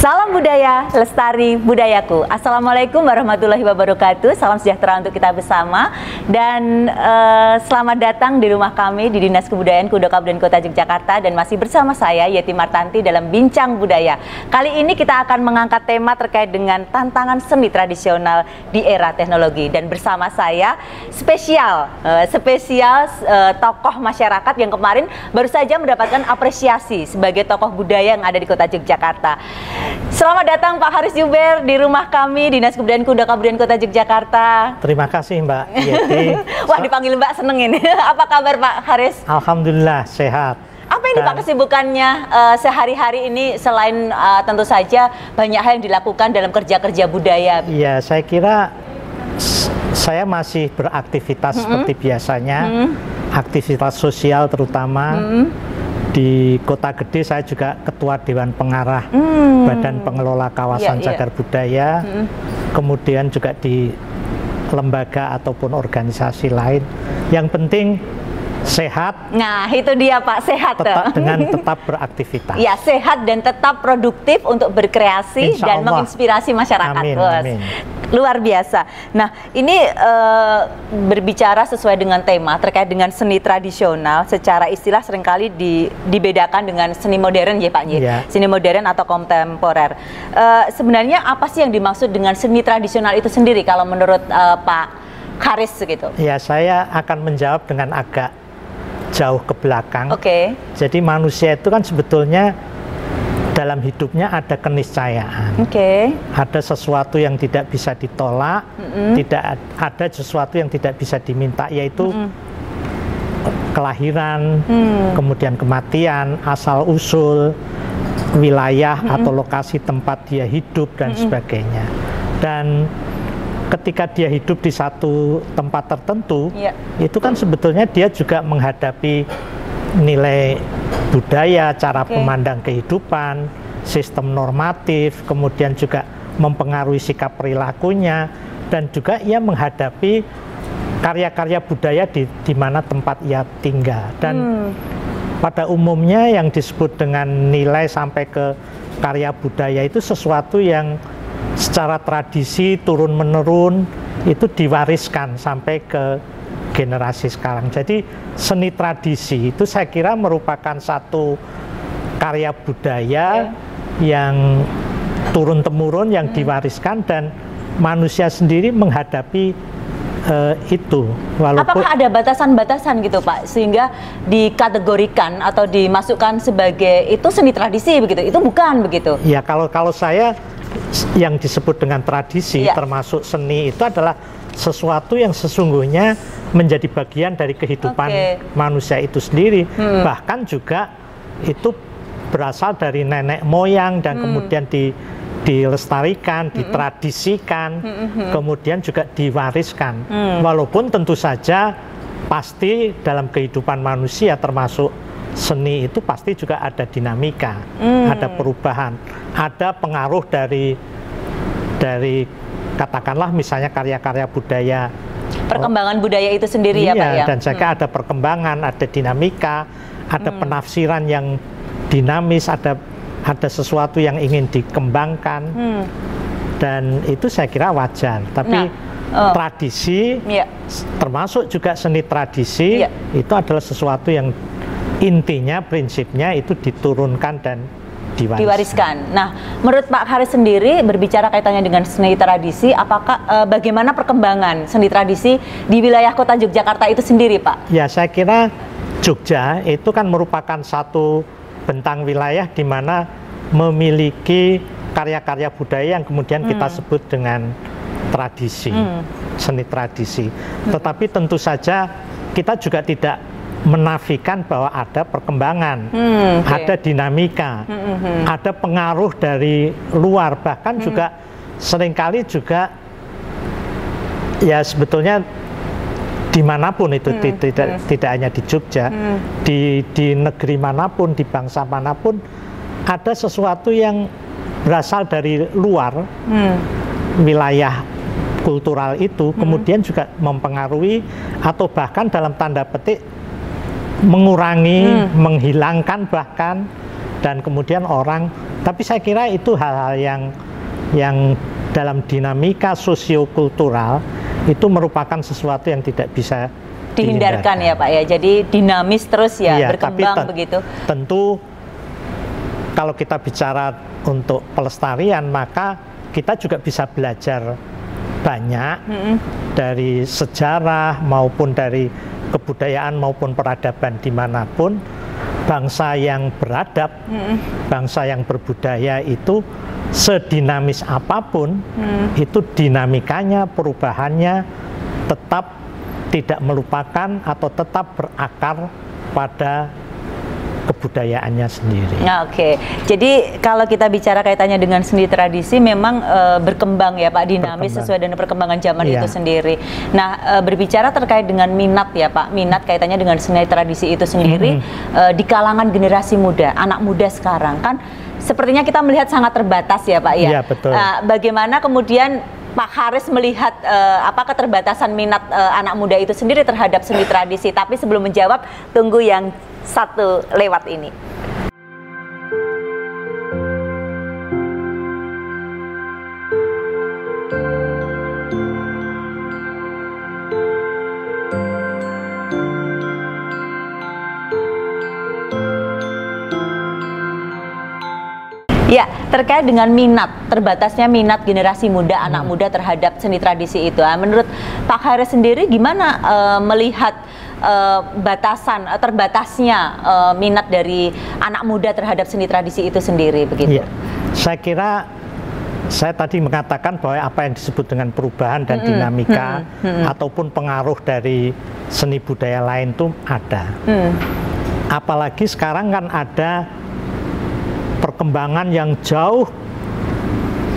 Salam budaya, lestari budayaku. Assalamualaikum warahmatullahi wabarakatuh. Salam sejahtera untuk kita bersama. Dan selamat datang di rumah kami di Dinas Kebudayaan Kudo Kabupaten Kota Yogyakarta. Dan masih bersama saya Yeti Martanti dalam Bincang Budaya. Kali ini kita akan mengangkat tema terkait dengan tantangan seni tradisional di era teknologi. Dan bersama saya spesial tokoh masyarakat yang kemarin baru saja mendapatkan apresiasi sebagai tokoh budaya yang ada di Kota Yogyakarta. Selamat datang Pak Haris Juber di rumah kami Dinas Kebudayaan Kudo Kabupaten Kota Yogyakarta. Terima kasih Mbak Yeti. Wah, dipanggil Mbak seneng ini. Apa kabar Pak Haris? Alhamdulillah sehat. Apa ini Pak kesibukannya sehari-hari ini selain tentu saja banyak hal yang dilakukan dalam kerja-kerja budaya? Iya, saya kira saya masih beraktivitas seperti biasanya, aktivitas sosial terutama. Di Kota Gede saya juga Ketua Dewan Pengarah Badan Pengelola Kawasan Cagar Budaya, kemudian juga di lembaga ataupun organisasi lain. Yang penting sehat. Nah, itu dia Pak, sehat tetap beraktivitas. Ya, sehat dan tetap produktif untuk berkreasi Insya dan Allah. menginspirasi masyarakat. Amin, amin. Luar biasa. Nah, ini berbicara sesuai dengan tema terkait dengan seni tradisional. Secara istilah seringkali dibedakan dengan seni modern ya Pak Ye. Yeah. Seni modern atau kontemporer. Sebenarnya apa sih yang dimaksud dengan seni tradisional itu sendiri kalau menurut Pak Haris gitu? Ya, saya akan menjawab dengan agak jauh ke belakang. Oke. Jadi manusia itu kan sebetulnya dalam hidupnya ada keniscayaan. Oke. Ada sesuatu yang tidak bisa ditolak, tidak ada sesuatu yang tidak bisa diminta, yaitu kelahiran, kemudian kematian, asal usul, wilayah atau lokasi tempat dia hidup dan sebagainya. Dan ketika dia hidup di satu tempat tertentu, itu kan sebetulnya dia juga menghadapi nilai budaya, cara memandang kehidupan, sistem normatif, kemudian juga mempengaruhi sikap perilakunya, dan juga ia menghadapi karya-karya budaya di mana tempat ia tinggal. Dan pada umumnya yang disebut dengan nilai sampai ke karya budaya itu sesuatu yang secara tradisi turun-menurun itu diwariskan sampai ke generasi sekarang. Jadi seni tradisi itu saya kira merupakan satu karya budaya yang turun-temurun, yang diwariskan, dan manusia sendiri menghadapi itu. Apakah ada batasan-batasan gitu Pak, sehingga dikategorikan atau dimasukkan sebagai itu seni tradisi begitu? Itu bukan begitu? Ya, kalau saya yang disebut dengan tradisi termasuk seni itu adalah sesuatu yang sesungguhnya menjadi bagian dari kehidupan manusia itu sendiri. Bahkan juga itu berasal dari nenek moyang dan kemudian dilestarikan, ditradisikan, kemudian juga diwariskan. Walaupun tentu saja pasti dalam kehidupan manusia termasuk seni itu pasti juga ada dinamika, ada perubahan, ada pengaruh dari katakanlah misalnya karya-karya budaya, perkembangan budaya itu sendiri ya Pak ya. Dan saya kira ada perkembangan, ada dinamika, ada penafsiran yang dinamis, ada sesuatu yang ingin dikembangkan, dan itu saya kira wajar. Tapi tradisi, termasuk juga seni tradisi, itu adalah sesuatu yang intinya, prinsipnya itu diturunkan dan diwariskan. Nah, menurut Pak Haris sendiri berbicara kaitannya dengan seni tradisi, apakah bagaimana perkembangan seni tradisi di wilayah Kota Yogyakarta itu sendiri, Pak? Ya, saya kira Jogja itu kan merupakan satu bentang wilayah di mana memiliki karya-karya budaya yang kemudian kita sebut dengan tradisi, seni tradisi. Tetapi tentu saja kita juga tidak menafikan bahwa ada perkembangan, ada dinamika, ada pengaruh dari luar, bahkan juga seringkali juga ya sebetulnya dimanapun itu, tidak hanya di Jogja, di negeri manapun, di bangsa manapun, ada sesuatu yang berasal dari luar wilayah kultural itu, kemudian juga mempengaruhi atau bahkan dalam tanda petik mengurangi, menghilangkan bahkan, dan kemudian orang Tapi saya kira itu hal-hal yang dalam dinamika sosiokultural itu merupakan sesuatu yang tidak bisa dihindarkan ya Pak ya. Jadi dinamis terus ya, iya, berkembang tapi begitu. Tentu kalau kita bicara untuk pelestarian, maka kita juga bisa belajar banyak dari sejarah maupun dari kebudayaan maupun peradaban dimanapun. Bangsa yang beradab, bangsa yang berbudaya itu sedinamis apapun, itu dinamikanya, perubahannya tetap tidak melupakan atau tetap berakar pada kebudayaannya sendiri. Nah, oke. Jadi kalau kita bicara kaitannya dengan seni tradisi memang berkembang ya Pak, dinamis sesuai dengan perkembangan zaman itu sendiri. Nah, berbicara terkait dengan minat ya Pak, minat kaitannya dengan seni tradisi itu sendiri di kalangan generasi muda, anak muda sekarang kan sepertinya kita melihat sangat terbatas ya Pak ya. Iya, betul. Bagaimana kemudian Pak Haris melihat apa keterbatasan minat anak muda itu sendiri terhadap seni tradisi? Tapi sebelum menjawab, tunggu yang satu lewat ini. Ya, terkait dengan minat, terbatasnya minat generasi muda, anak muda terhadap seni tradisi itu. Menurut Pak Haris sendiri gimana melihat terbatasnya minat dari anak muda terhadap seni tradisi itu sendiri begitu? Ya, saya kira saya tadi mengatakan bahwa apa yang disebut dengan perubahan dan dinamika ataupun pengaruh dari seni budaya lain itu ada. Apalagi sekarang kan ada perkembangan yang jauh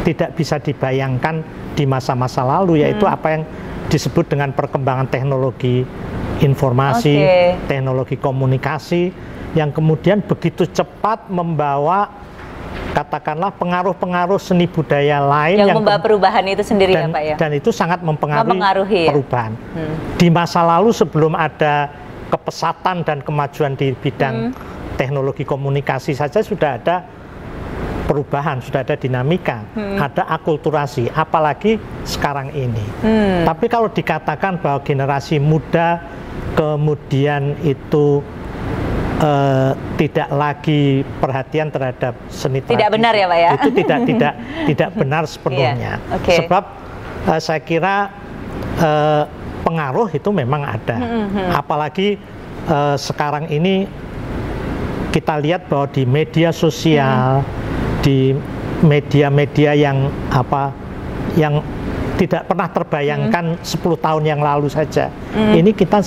tidak bisa dibayangkan di masa-masa lalu, yaitu apa yang disebut dengan perkembangan teknologi informasi, teknologi komunikasi, yang kemudian begitu cepat membawa katakanlah pengaruh-pengaruh seni budaya lain yang membawa perubahan itu sendiri ya Pak ya. Dan itu sangat mempengaruhi perubahan. Di masa lalu sebelum ada kepesatan dan kemajuan di bidang teknologi komunikasi saja sudah ada perubahan, sudah ada dinamika, ada akulturasi, apalagi sekarang ini. Tapi kalau dikatakan bahwa generasi muda kemudian itu tidak lagi perhatian terhadap seni tradisi, tidak benar ya Pak ya? Itu tidak benar sepenuhnya. Sebab saya kira pengaruh itu memang ada. Apalagi sekarang ini kita lihat bahwa di media sosial, di media-media yang tidak pernah terbayangkan 10 tahun yang lalu saja, ini kita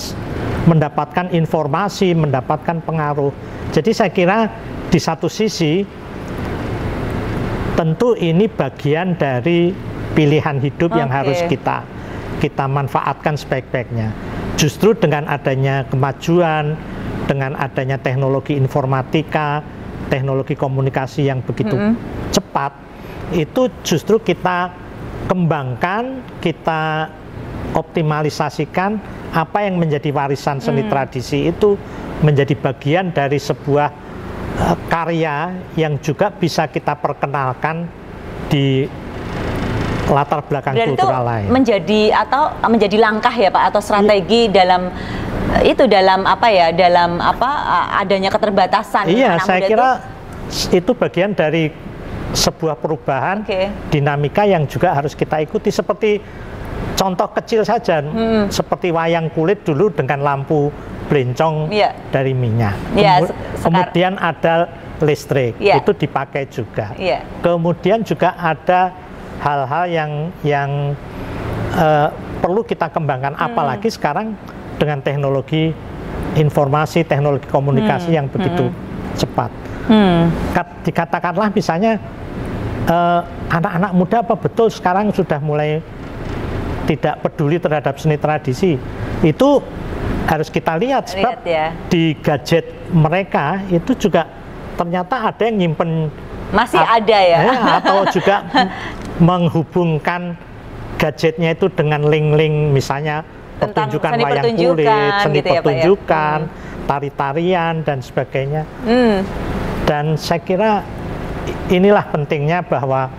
mendapatkan informasi, mendapatkan pengaruh. Jadi saya kira di satu sisi tentu ini bagian dari pilihan hidup yang harus kita manfaatkan sebaik-baiknya. Justru dengan adanya kemajuan, dengan adanya teknologi informatika, teknologi komunikasi yang begitu cepat, itu justru kita kembangkan, kita optimalisasikan apa yang menjadi warisan seni tradisi itu menjadi bagian dari sebuah karya yang juga bisa kita perkenalkan di latar belakang kultural lain. Menjadi langkah ya Pak, atau strategi dalam adanya keterbatasan. Iya, saya kira itu bagian dari sebuah perubahan dinamika yang juga harus kita ikuti. Seperti contoh kecil saja, seperti wayang kulit dulu dengan lampu blencong dari minyak. Kemudian ada listrik, itu dipakai juga. Kemudian juga ada hal-hal yang perlu kita kembangkan, apalagi sekarang dengan teknologi informasi, teknologi komunikasi yang begitu cepat. Dikatakanlah misalnya anak-anak muda apa betul sekarang sudah mulai tidak peduli terhadap seni tradisi? Itu harus kita lihat, sebab di gadget mereka itu juga ternyata ada yang nyimpen, masih ada ya, atau juga menghubungkan gadgetnya itu dengan link-link misalnya pertunjukan wayang kulit, seni gitu pertunjukan, tari-tarian dan sebagainya. Dan saya kira inilah pentingnya bahwa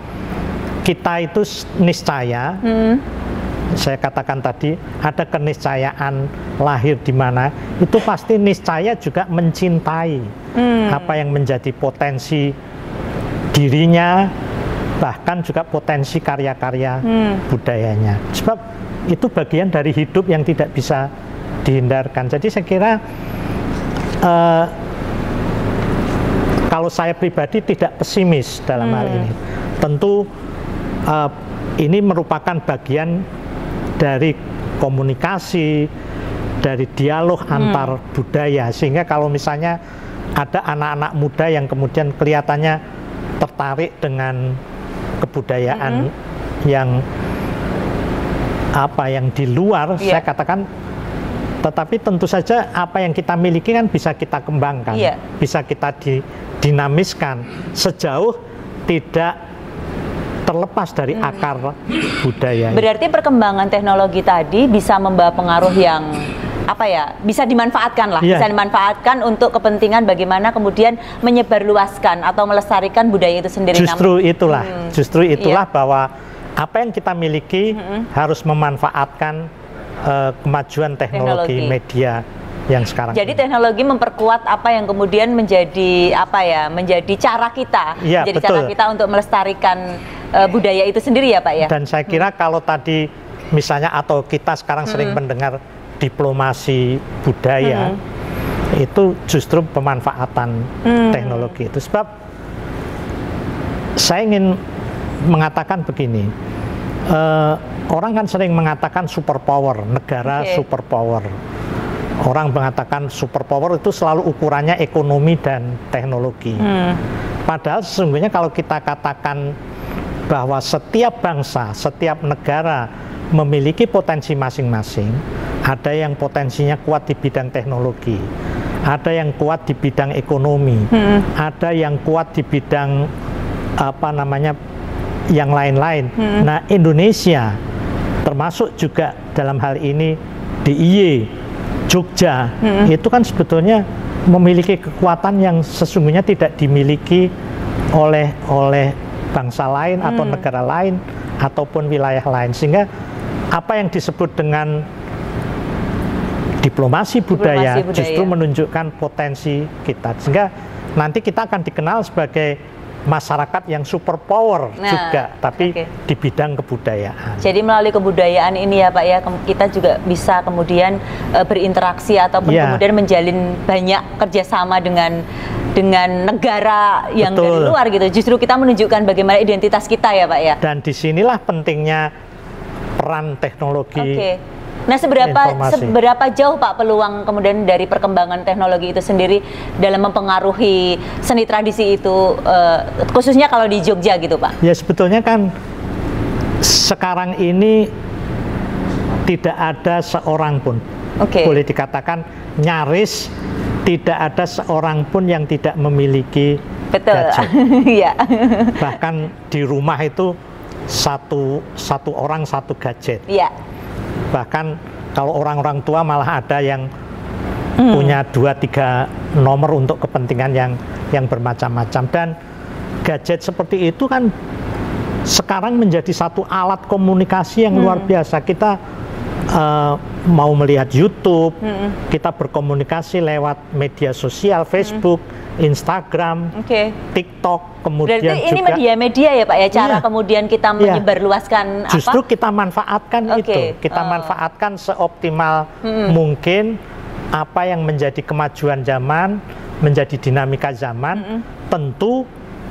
kita itu niscaya, saya katakan tadi, ada keniscayaan lahir di mana, itu pasti niscaya juga mencintai apa yang menjadi potensi dirinya, bahkan juga potensi karya-karya budayanya. Sebab itu bagian dari hidup yang tidak bisa dihindarkan. Jadi saya kira kalau saya pribadi tidak pesimis dalam hal ini. Tentu ini merupakan bagian dari komunikasi, dari dialog antar budaya, sehingga kalau misalnya ada anak-anak muda yang kemudian kelihatannya tertarik dengan kebudayaan yang di luar, saya katakan, tetapi tentu saja apa yang kita miliki kan bisa kita kembangkan, bisa kita dinamiskan sejauh tidak terlepas dari akar budaya. Berarti perkembangan teknologi tadi bisa membawa pengaruh yang bisa dimanfaatkan lah, bisa dimanfaatkan untuk kepentingan bagaimana kemudian menyebarluaskan atau melestarikan budaya itu sendiri. Justru itulah bahwa apa yang kita miliki harus memanfaatkan kemajuan teknologi media yang sekarang. Jadi teknologi memperkuat apa yang kemudian menjadi menjadi cara kita, cara kita untuk melestarikan budaya itu sendiri ya Pak ya. Dan saya kira kalau tadi misalnya atau kita sekarang sering mendengar diplomasi budaya, itu justru pemanfaatan teknologi itu. Sebab saya ingin mengatakan begini, orang kan sering mengatakan superpower, negara superpower. Orang mengatakan superpower itu selalu ukurannya ekonomi dan teknologi. Padahal sesungguhnya kalau kita katakan bahwa setiap bangsa, setiap negara memiliki potensi masing-masing. Ada yang potensinya kuat di bidang teknologi, ada yang kuat di bidang ekonomi, ada yang kuat di bidang yang lain-lain. Nah, Indonesia termasuk juga dalam hal ini DIY, Jogja, itu kan sebetulnya memiliki kekuatan yang sesungguhnya tidak dimiliki oleh bangsa lain atau negara lain ataupun wilayah lain, sehingga apa yang disebut dengan diplomasi budaya justru menunjukkan potensi kita, sehingga nanti kita akan dikenal sebagai masyarakat yang superpower juga, tapi di bidang kebudayaan. Jadi melalui kebudayaan ini ya Pak ya, kita juga bisa kemudian berinteraksi ataupun kemudian menjalin banyak kerjasama dengan negara yang dari luar gitu. Justru kita menunjukkan bagaimana identitas kita ya Pak ya. Dan disinilah pentingnya peran teknologi. Nah, seberapa jauh Pak peluang kemudian dari perkembangan teknologi itu sendiri dalam mempengaruhi seni tradisi itu, khususnya kalau di Jogja gitu Pak? Ya sebetulnya kan sekarang ini tidak ada seorang pun, boleh dikatakan nyaris tidak ada seorang pun yang tidak memiliki gadget. Bahkan di rumah itu satu orang satu gadget. Bahkan kalau orang-orang tua malah ada yang punya 2-3 nomor untuk kepentingan yang bermacam-macam. Dan gadget seperti itu kan sekarang menjadi satu alat komunikasi yang luar biasa. Kita mau melihat YouTube, kita berkomunikasi lewat media sosial, Facebook, Instagram, TikTok, kemudian berarti ini juga media-media ya Pak ya, cara kemudian kita menyebarluaskan justru kita manfaatkan itu, kita manfaatkan seoptimal mungkin apa yang menjadi kemajuan zaman, menjadi dinamika zaman. Tentu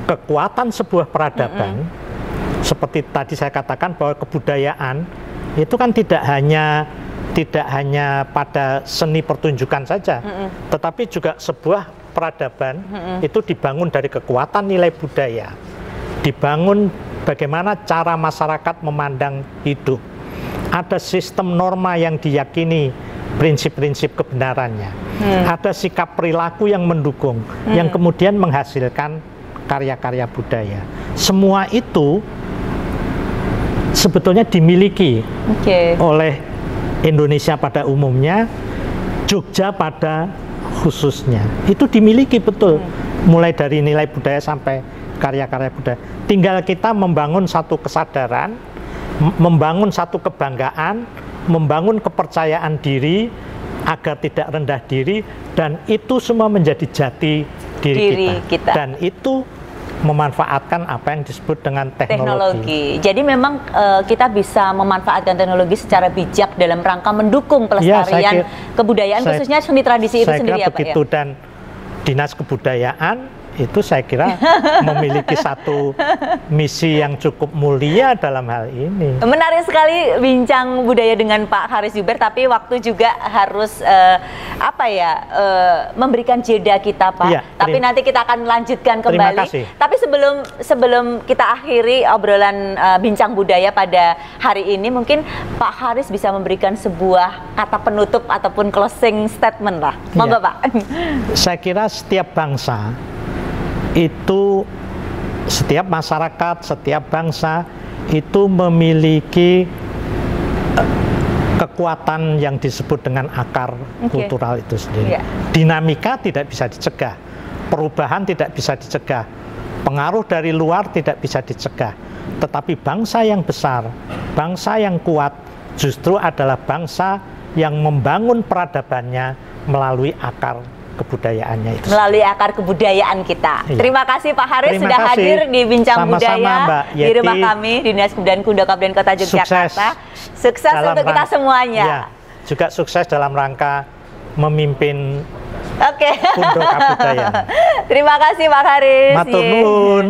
kekuatan sebuah peradaban, seperti tadi saya katakan bahwa kebudayaan itu kan tidak hanya pada seni pertunjukan saja, tetapi juga sebuah peradaban itu dibangun dari kekuatan nilai budaya, dibangun bagaimana cara masyarakat memandang hidup, ada sistem norma yang diyakini prinsip-prinsip kebenarannya, ada sikap perilaku yang mendukung, yang kemudian menghasilkan karya-karya budaya. Semua itu sebetulnya dimiliki oleh Indonesia pada umumnya, Jogja pada khususnya. Itu dimiliki betul, mulai dari nilai budaya sampai karya-karya budaya. Tinggal kita membangun satu kesadaran, membangun satu kebanggaan, membangun kepercayaan diri agar tidak rendah diri, dan itu semua menjadi jati diri kita. Dan itu memanfaatkan apa yang disebut dengan teknologi. Jadi memang kita bisa memanfaatkan teknologi secara bijak dalam rangka mendukung pelestarian kebudayaan, khususnya seni tradisi itu sendiri ya Pak ya? Dan Dinas Kebudayaan itu saya kira memiliki satu misi yang cukup mulia dalam hal ini. Menarik sekali bincang budaya dengan Pak Haris Zuber, tapi waktu juga harus memberikan jeda kita Pak. Ya, tapi nanti kita akan lanjutkan kembali. Terima kasih. Tapi sebelum kita akhiri obrolan bincang budaya pada hari ini, mungkin Pak Haris bisa memberikan sebuah kata penutup ataupun closing statement lah. Monggo Pak. Saya kira setiap bangsa itu, setiap masyarakat, setiap bangsa itu memiliki kekuatan yang disebut dengan akar kultural itu sendiri. Dinamika tidak bisa dicegah, perubahan tidak bisa dicegah, pengaruh dari luar tidak bisa dicegah. Tetapi bangsa yang besar, bangsa yang kuat justru adalah bangsa yang membangun peradabannya melalui akar kebudayaannya itu. Melalui akar kebudayaan kita. Iya. Terima kasih Pak Haris sudah hadir di Bincang Budaya di rumah kami di Dinas Kebudayaan Kudo Kabupaten Kota Yogyakarta. Sukses untuk kita semuanya. Ya, juga sukses dalam rangka memimpin Kudo Kabudayaan. Terima kasih Pak Haris. Matur nuwun.